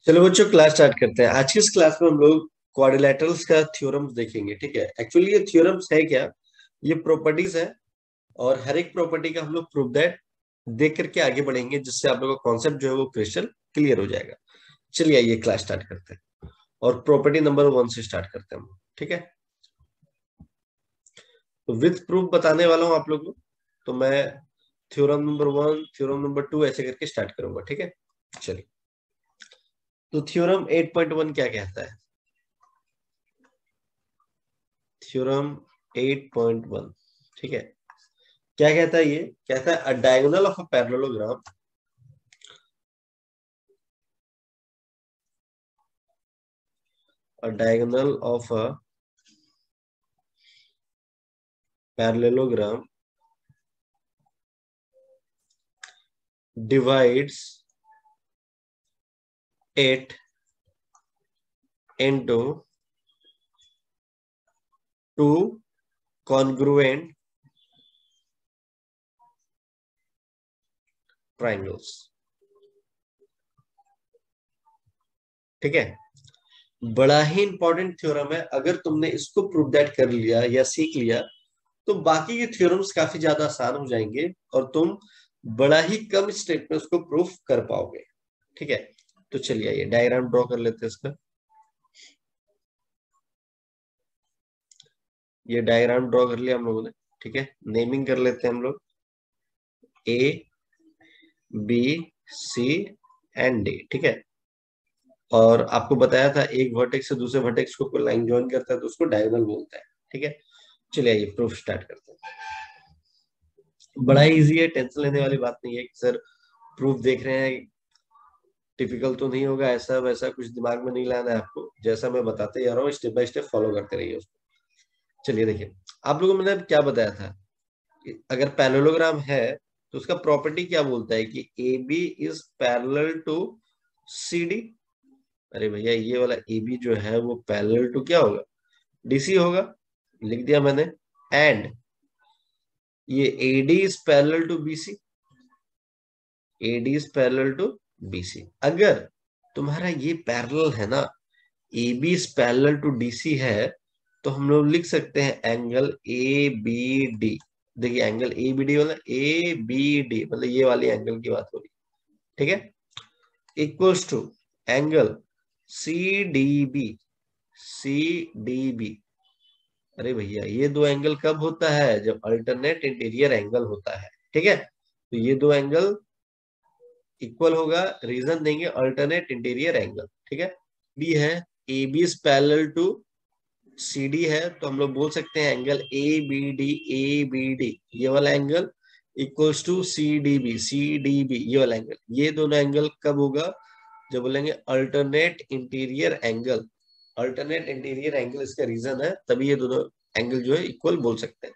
चलो बच्चों, class start करते हैं। आज की इस क्लास में हम लोग क्वाड्रिलेटरल्स का थ्योरम्स देखेंगे। ठीक है, एक्चुअली ये थ्योरम्स है क्या? ये प्रॉपर्टीज है और हर एक प्रॉपर्टी का हम लोग प्रूफ दैट देख करके आगे बढ़ेंगे, जिससे आप लोगों का कॉन्सेप्ट जो है वो क्रिस्टल क्लियर हो जाएगा। चलिए आइए क्लास स्टार्ट करते हैं और प्रॉपर्टी नंबर 1 से स्टार्ट करते हैं हम लोग। ठीक है, तो विथ प्रूफ बताने वाला हूं आप लोगों को। तो मैं थ्योरम नंबर 1, थ्योरम नंबर 2 ऐसे करके स्टार्ट करूंगा। ठीक है, चलिए। तो थ्योरम 8.1 क्या कहता है? थ्योरम 8.1, ठीक है, क्या कहता है? ये कहता है अ diagonal of a parallelogram a diagonal of a parallelogram divides it into two congruent triangles. ठीक है, बड़ा ही इंपॉर्टेंट थ्योरम है। अगर तुमने इसको प्रूव दैट कर लिया या सीख लिया तो बाकी के थ्योरम्स काफी ज्यादा आसान हो जाएंगे और तुम बड़ा ही कम स्टेप में उसको प्रूफ कर पाओगे। ठीक है, तो चलिए आइए डायग्राम ड्रॉ कर लेते हैं इसका। ये डायग्राम ड्रॉ कर लिया हम लोगों ने। ठीक है, नेमिंग कर लेते हैं हम लोग A B C and D. ठीक है, और आपको बताया था एक वर्टेक्स से दूसरे वर्टेक्स को कोई लाइन ज्वाइन करता है तो उसको डायगोनल बोलता है। ठीक है, चलिए आइए प्रूफ स्टार्ट करते हैं। बड़ा ही इजी है, टेंशन लेने वाली बात नहीं है कि सर प्रूफ देख रहे हैं, टिपिकल तो नहीं होगा, ऐसा वैसा कुछ दिमाग में नहीं लाना है आपको। जैसा मैं बताते जा रहा हूँ स्टेप बाय स्टेप फॉलो करते रहिए उसको। चलिए देखिए, आप लोगों को मैंने अब क्या बताया था कि अगर पैरेललोग्राम है तो उसका प्रॉपर्टी क्या बोलता है कि A B is parallel to C D. अरे भैया, ये वाला ए बी जो है वो पैरेलल टू क्या होगा? डीसी होगा। लिख दिया मैंने। एंड ये AD is parallel to BC. AD is parallel to BC. अगर तुम्हारा ये पैरेलल है ना, A B is parallel to DC है, तो हम लोग लिख सकते हैं एंगल ए बी डी। देखिए एंगल ए बी डी वाला ए बी डी मतलब ये वाली एंगल की बात हो रही है। ठीक है, equals to angle C D B. C D B, अरे भैया ये दो एंगल कब होता है? जब अल्टरनेट इंटीरियर एंगल होता है। ठीक है, तो ये दो एंगल इक्वल होगा, रीजन देंगे अल्टरनेट इंटीरियर एंगल। ठीक है, बी है, A B is parallel to C D है, तो हम लोग बोल सकते हैं एंगल ए बी डी ये वाला angle equals to C D B. C D B ये वाला एंगल, ये दोनों एंगल कब होगा? जब बोलेंगे alternate interior angle. Alternate interior angle इसका रीजन है, तभी ये दोनों एंगल जो है इक्वल बोल सकते हैं।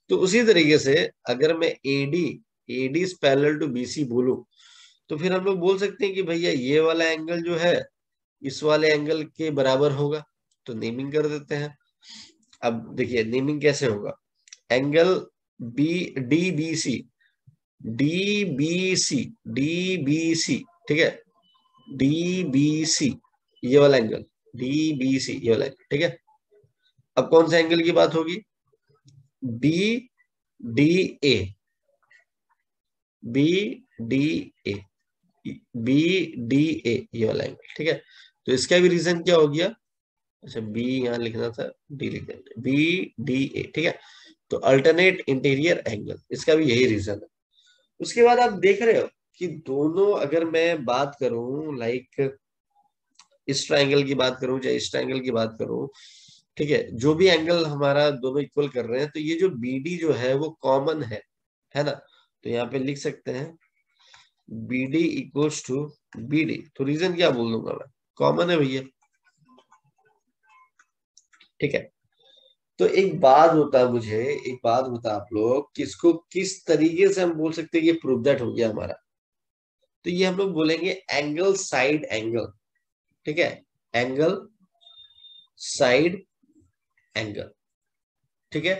तो उसी तरीके से अगर मैं AD is parallel to BC बोलूं, तो फिर हम लोग बोल सकते हैं कि भैया ये वाला एंगल जो है इस वाले एंगल के बराबर होगा। तो नेमिंग कर देते हैं। अब देखिए नेमिंग कैसे होगा। Angle B D B C, D B C, D B C. ठीक है, डी बी सी ये वाला एंगल, डी बी सी ये वाला एंगल। ठीक है, अब कौन सा एंगल की बात होगी? B D A, B D A, B D A ये वाला एंगल। ठीक है, तो इसका भी रीजन क्या हो गया? अच्छा बी यहाँ लिखना था, डी लिख देंगे, बी डी ए। ठीक है, तो अल्टरनेट इंटीरियर एंगल, इसका भी यही रीजन है। उसके बाद आप देख रहे हो कि दोनों, अगर मैं बात करूं लाइक इस ट्राइंगल की बात करूं चाहे इस ट्राइंगल की बात करूं, ठीक है, जो भी एंगल हमारा दोनों इक्वल कर रहे हैं, तो ये जो बी डी जो है वो कॉमन है ना? तो यहाँ पे लिख सकते हैं B D equals to B D. तो रीजन क्या बोल दूंगा मैं? कॉमन है भैया। ठीक है, तो एक बात होता, मुझे एक बात बता आप लोग कि इसको किस तरीके से हम बोल सकते हैं कि प्रूव दैट हो गया हमारा। तो ये हम लोग बोलेंगे एंगल साइड एंगल। ठीक है, एंगल साइड एंगल। ठीक है,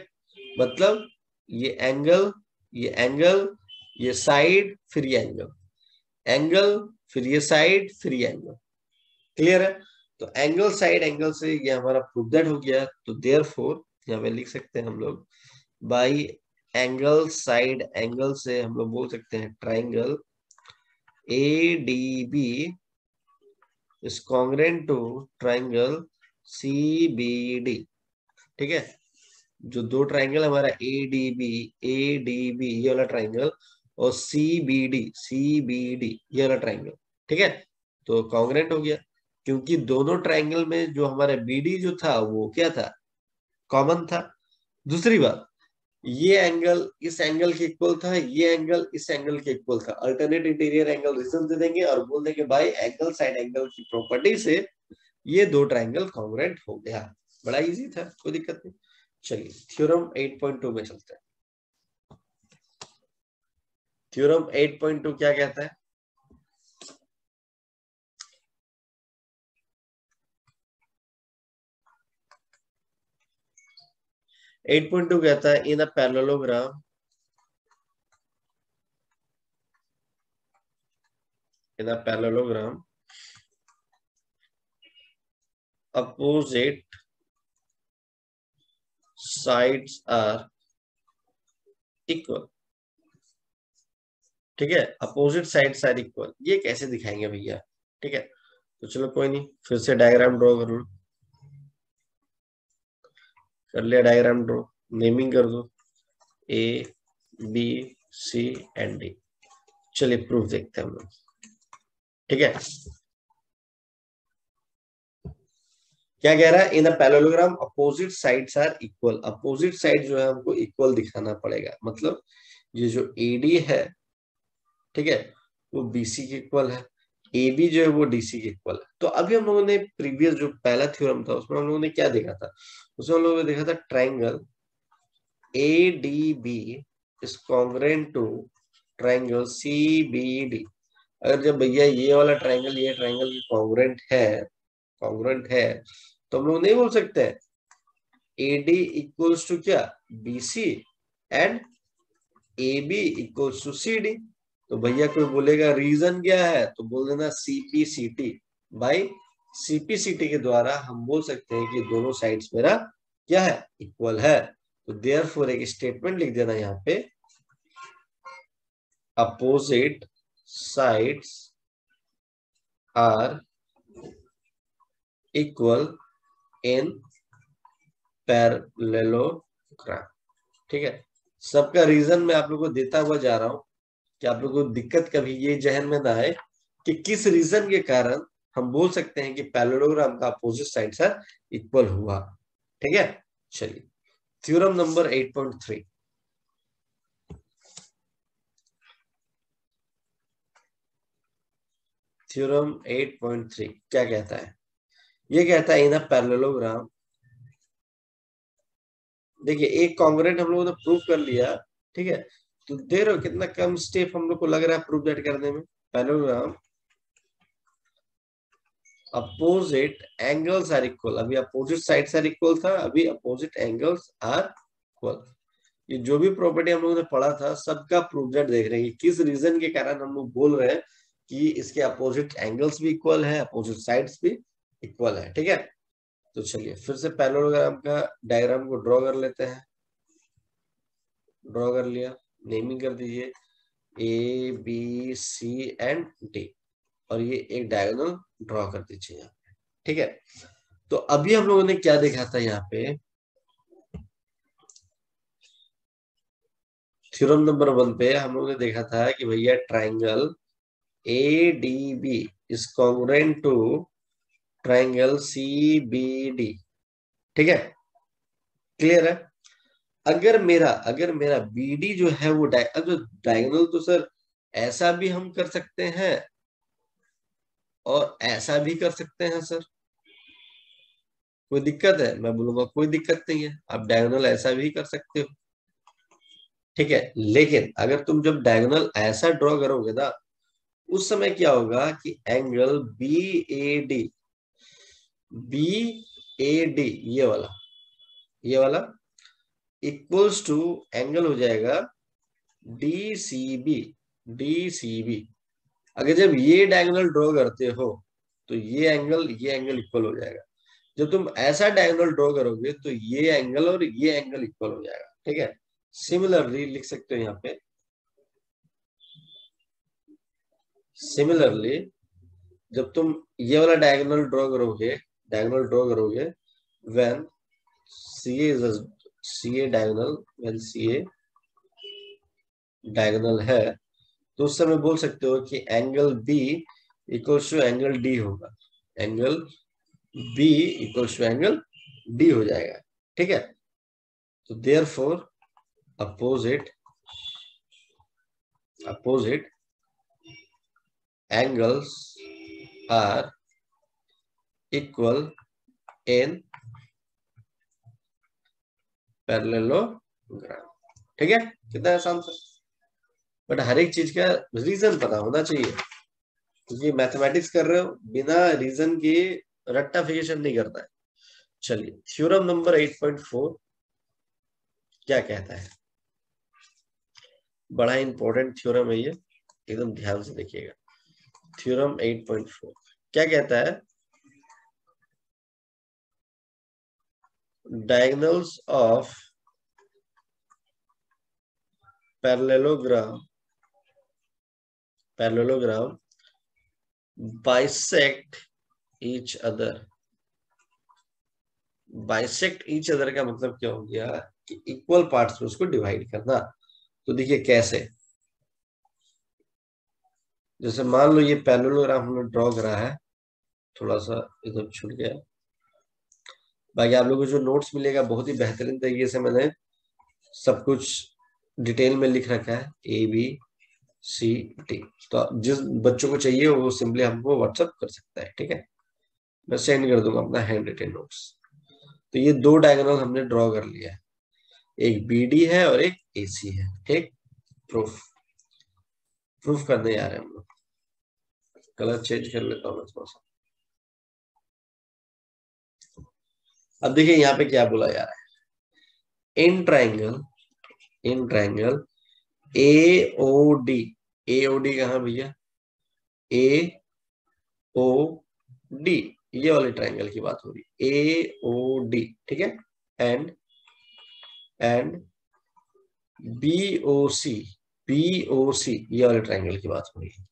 मतलब ये एंगल, ये एंगल, ये साइड, फिर ये एंगल, एंगल फिर ये साइड फिर ये एंगल। क्लियर है? तो एंगल साइड एंगल से ये हमारा प्रूव दैट हो गया। तो देयरफॉर यहाँ पे लिख सकते हैं हम लोग बाई एंगल साइड एंगल से हम लोग बोल सकते हैं triangle A D B is congruent to triangle C B D. ठीक है, जो दो ट्राइंगल हमारा ए डी बी ये वाला ट्राइंगल और सी बी डी ये वाला ट्राइंगल, ठीक है, तो कॉन्ग्रेंट हो गया क्योंकि दोनों ट्राइंगल में जो हमारा बीडी जो था वो क्या था, कॉमन था। दूसरी बात, ये एंगल इस एंगल के इक्वल था, ये एंगल इस एंगल के इक्वल था। अल्टरनेट इंटीरियर एंगल रीजन दे देंगे और बोल देंगे भाई एंगल साइड एंगल की प्रॉपर्टी से ये दो ट्राइंगल कॉन्ग्रेंट हो गया। बड़ा इजी था, कोई दिक्कत नहीं। चलिए थ्योरम 8.2 में चलते हैं। थ्योरम 8.2 क्या कहता है? एट पॉइंट टू कहता है in a parallelogram opposite sides are equal। ठीक है, अपोजिट साइड्स आर इक्वल, ये कैसे दिखाएंगे भैया? ठीक है, तो चलो कोई नहीं, फिर से डायग्राम ड्रॉ कर लो। कर लिया डायग्राम ड्रॉ, नेमिंग कर दो A B C and D. चलिए प्रूफ देखते हैं हम लोग। ठीक है, क्या कह रहा है? In a parallelogram opposite sides are equal. Opposite side जो है हमको इक्वल दिखाना पड़ेगा, मतलब ये जो एडी है, ठीक है, वो बीसी के इक्वल है, ए बी जो है वो डीसी के इक्वल है। तो अभी हम लोगों ने प्रीवियस जो पहला थ्योरम था उसमें हम लोगों ने क्या देखा था? उसमें हम लोगों ने देखा था triangle A D B is congruent to triangle C B D. अगर जब भैया ये ट्राइंगल की कॉन्ग्रेंट है तो हम लोग नहीं बोल सकते ए डी इक्वल्स टू क्या, B C and A B equals to C D. तो भैया कोई बोलेगा रीजन क्या है, तो बोल देना सीपीसीटी। भाई सीपीसीटी के द्वारा हम बोल सकते हैं कि दोनों साइड्स मेरा क्या है, इक्वल है। तो देयरफॉर एक स्टेटमेंट लिख देना यहाँ पे, opposite sides are equal in parallelogram. ठीक है, सबका रीजन मैं आप लोगों को देता हुआ जा रहा हूं कि आप लोगों को दिक्कत कभी ये जहन में ना आए कि किस रीजन के कारण हम बोल सकते हैं कि पैरेललोग्राम का अपोजिट साइड से इक्वल हुआ। ठीक है, चलिए थ्योरम नंबर 8.3। थ्योरम 8.3 क्या कहता है? ये कहता है इन अ पैरेललोग्राम, देखिए एक कॉन्ग्रेंट हम लोगों ने प्रूव कर लिया, ठीक है, तो देख रहे हो कितना कम स्टेप हम लोग को लग रहा है प्रूव दैट करने में। Parallelogram opposite angles are equal, अभी अपोजिट साइड्स आर इक्वल था, अभी अपोजिट एंगल्स आर इक्वल। ये जो भी प्रॉपर्टी हम लोगों ने पढ़ा था सबका प्रूव दैट देख रहे हैं, किस रीजन के कारण हम लोग बोल रहे हैं कि इसके अपोजिट एंगल्स भी इक्वल है, अपोजिट साइड्स भी इक्वल है। ठीक है, तो चलिए फिर से पैरेललोग्राम का डायग्राम को ड्रॉ कर लेते हैं। ड्रॉ कर लिया, नेमिंग कर दीजिए A B C and D, और ये एक डायगोनल ड्रॉ कर दीजिए यहाँ पे। ठीक है, तो अभी हम लोगों ने क्या देखा था यहाँ पे? थ्योरम नंबर 1 पे हम लोगों ने देखा था कि भैया triangle A D B is congruent to triangle C B D. ठीक है, क्लियर है? अगर मेरा बीडी जो है वो डायगोनल, तो सर ऐसा भी हम कर सकते हैं और ऐसा भी कर सकते हैं सर। कोई दिक्कत है? मैं बोलूंगा कोई दिक्कत नहीं है, आप डायगोनल ऐसा भी कर सकते हो। ठीक है, लेकिन अगर तुम जब डायगोनल ऐसा ड्रॉ करोगे ना, उस समय क्या होगा कि एंगल बी ए डी ये वाला इक्वल्स टू एंगल हो जाएगा डी सी बी। अगर जब ये डायगोनल ड्रॉ करते हो तो ये एंगल इक्वल हो जाएगा। जब तुम ऐसा डायगोनल ड्रॉ करोगे तो ये एंगल और ये एंगल इक्वल हो जाएगा, ठीक है। सिमिलरली लिख सकते हो यहाँ पे, सिमिलरली जब तुम ये वाला डायगोनल ड्रॉ करोगे when CA is CA diagonal, when CA diagonal है, तो उस समय बोल सकते हो कि angle B equals to angle D होगा, angle B equals to angle D हो जाएगा, ठीक है। तो therefore opposite angles are equal in parallelogram, ठीक है। कितना आसान था, बट हर एक चीज का रीजन पता होना चाहिए, क्योंकि मैथमेटिक्स कर रहे हो, बिना रीजन के रट्टाफिकेशन नहीं करता है। चलिए थ्योरम नंबर 8.4 क्या कहता है, बड़ा इंपॉर्टेंट थ्योरम है ये, एकदम ध्यान से देखिएगा। थ्योरम 8.4 क्या कहता है, diagonals of parallelogram bisect each other. Bisect each other का मतलब क्या हो गया कि इक्वल पार्ट्स में उसको डिवाइड करना। तो देखिए कैसे, जैसे मान लो ये पैरेललोग्राम हमने ड्रॉ करा है, थोड़ा सा इधर छूट गया, बाकी आप लोगों को जो नोट्स मिलेगा बहुत ही बेहतरीन तरीके से मैंने सब कुछ डिटेल में लिख रखा है, ABCD। तो जिस बच्चों को चाहिए वो सिंपली हमको व्हाट्सएप कर सकता है, ठीक है, मैं सेंड कर दूंगा अपना हैंड रिटेन नोट्स। तो ये दो डायगोनल हमने ड्रॉ कर लिया है, एक BD है और एक AC है, ठीक। प्रूफ करने जा रहे हैं हम लोग। कलर चेंज कर लेता हूँ मैं थोड़ा सा। अब देखिए यहाँ पे क्या बोला जा रहा है, इन ट्राइंगल AOD, AOD कहाँ भैया, AOD ये वाले ट्राइंगल की बात हो रही है, AOD, ठीक है। एंड BOC ये वाले ट्राइंगल की बात हो रही है।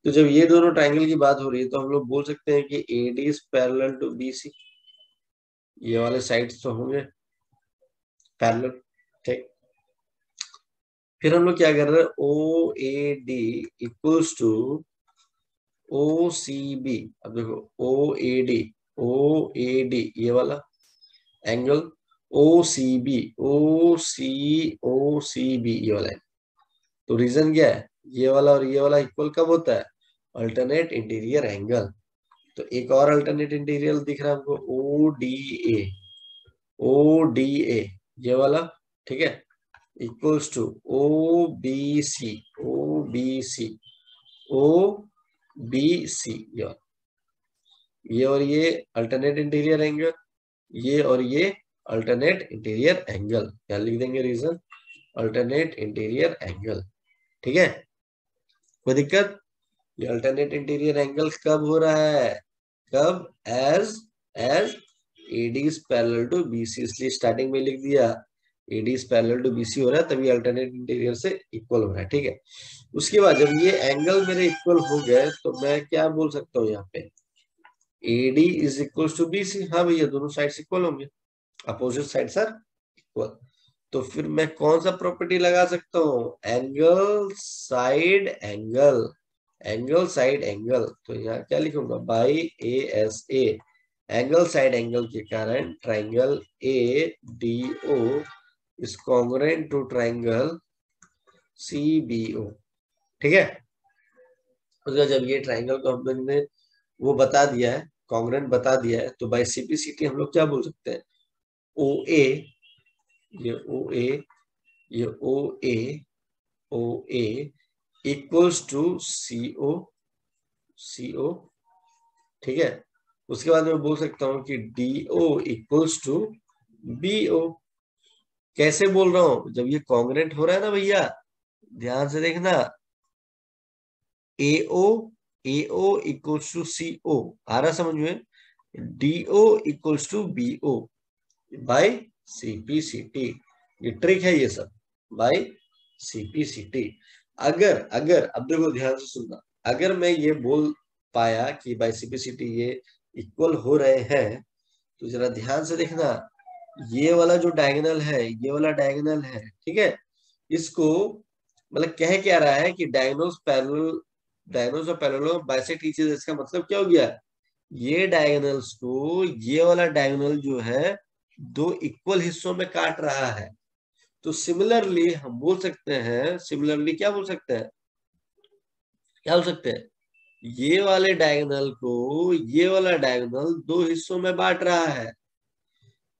तो जब ये दोनों ट्राइंगल की बात हो रही है तो हम लोग बोल सकते हैं कि AD is parallel to BC, ये वाले साइड्स तो होंगे पैरेलल, ठीक। फिर हम लोग क्या कर रहे हैं, OAD इक्वल्स टू OCB। अब देखो OAD ये वाला एंगल, OCB ये वाला है। तो रीजन क्या है, ये वाला और ये वाला इक्वल कब होता है, अल्टरनेट इंटीरियर एंगल। तो एक और अल्टरनेट इंटीरियर दिख रहा है हमको, ODA ये वाला, ठीक है, इक्वल्स टू OBC ये और ये अल्टरनेट इंटीरियर एंगल, ये और ये अल्टरनेट इंटीरियर एंगल, क्या लिख देंगे रीजन, अल्टरनेट इंटीरियर एंगल, ठीक है। कोई दिक्कत, ये अल्टरनेट इंटीरियर एंगल कब हो रहा है, कब, as AD is parallel to BC, इसलिए स्टार्टिंग में लिख दिया AD is parallel to BC हो रहा है, तभी अल्टरनेट इंटीरियर से इक्वल हो रहा है, ठीक है। उसके बाद जब ये एंगल मेरे इक्वल हो गए तो मैं क्या बोल सकता हूँ यहाँ पे, AD is equal to BC। हाँ भैया दोनों साइड इक्वल होंगे, अपोजिट साइड्स आर इक्वल। तो फिर मैं कौन सा प्रॉपर्टी लगा सकता हूँ, एंगल साइड एंगल। तो यहाँ क्या लिखूंगा, by ASA, angle side angle के कारण triangle ADO is congruent to triangle CBO, ठीक है। उसका जब ये ट्राइंगल को हमने वो बता दिया है, कॉन्ग्रुएंट बता दिया है, तो बाय सिंपलिसिटी हम लोग क्या बोल सकते हैं, OA ये OA इक्वल्स टू CO, ठीक है। उसके बाद मैं बोल सकता हूं कि DO इक्वल्स टू BO। कैसे बोल रहा हूं, जब ये कॉन्ग्रुएंट हो रहा है ना भैया, ध्यान से देखना, AO AO equals to CO, आ रहा समझ में? DO equals to BO by CPCT। ये ट्रिक है ये सब, बाय CPCT। अगर अगर अब देखो ध्यान से सुनना, अगर मैं ये बोल पाया कि बाय CPCT ये इक्वल हो रहे हैं, तो जरा ध्यान से देखना, ये वाला जो डायगोनल है, ये वाला डायगोनल है, ठीक है, इसको मतलब कह क्या रहा है कि डायगोनल्स और पैरेलल बाइसेक्ट ईच अदर। इसका मतलब क्या हो गया, ये डायगोनल्स को ये वाला डायगोनल जो है दो इक्वल हिस्सों में काट रहा है। तो सिमिलरली हम बोल सकते हैं, सिमिलरली क्या बोल सकते हैं, क्या बोल सकते हैं, ये वाले डायगोनल को ये वाला डायगोनल दो हिस्सों में बांट रहा है,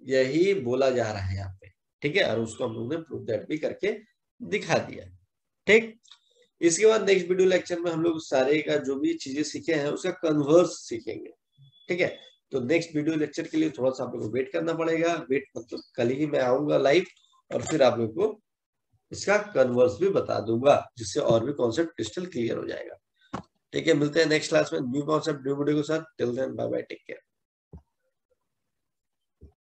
यही बोला जा रहा है यहाँ पे, ठीक है। और उसको हम लोग ने प्रूव दैट भी करके दिखा दिया, ठीक। इसके बाद नेक्स्ट वीडियो लेक्चर में हम लोग सारे का जो भी चीजें सीखे हैं उसका कन्वर्स सीखेंगे, ठीक है। तो नेक्स्ट वीडियो लेक्चर के लिए थोड़ा सा आप लोग को वेट करना पड़ेगा, वेट मतलब कल ही मैं आऊंगा लाइव, और फिर आप लोग को इसका कन्वर्स भी बता दूंगा, जिससे और भी कॉन्सेप्ट क्रिस्टल क्लियर हो जाएगा, ठीक है। मिलते हैं नेक्स्ट क्लास में न्यू कॉन्सेप्ट न्यू वीडियो के साथ। Till then bye bye, take care.